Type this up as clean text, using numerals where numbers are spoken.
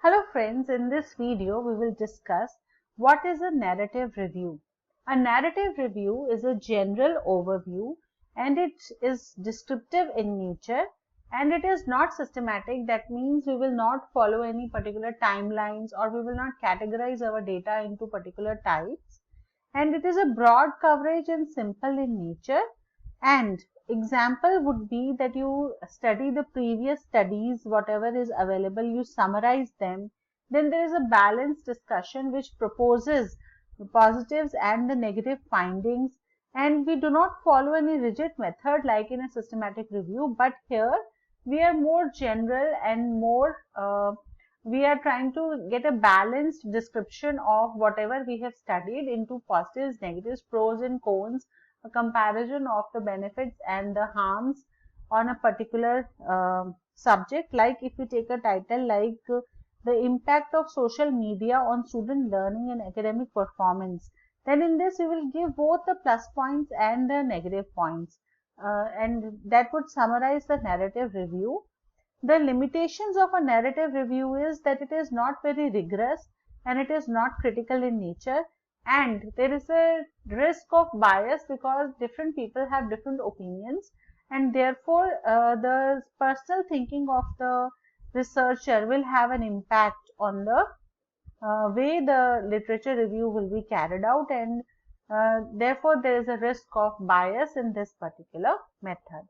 Hello friends, in this video we will discuss what is a narrative review. A narrative review is a general overview and it is descriptive in nature and it is not systematic. That means we will not follow any particular timelines or we will not categorize our data into particular types, and it is a broad coverage and simple in nature. And example would be that you study the previous studies, whatever is available, you summarize them. Then there is a balanced discussion which proposes the positives and the negative findings. And we do not follow any rigid method like in a systematic review, but here we are more general and more we are trying to get a balanced description of whatever we have studied into positives, negatives, pros and cons, a comparison of the benefits and the harms on a particular subject. Like if we take a title like the impact of social media on student learning and academic performance, then in this we will give both the plus points and the negative points, and that would summarize the narrative review. The limitations of a narrative review is that it is not very rigorous and it is not critical in nature, and there is a risk of bias because different people have different opinions, and therefore the personal thinking of the researcher will have an impact on the way the literature review will be carried out, and therefore there is a risk of bias in this particular method.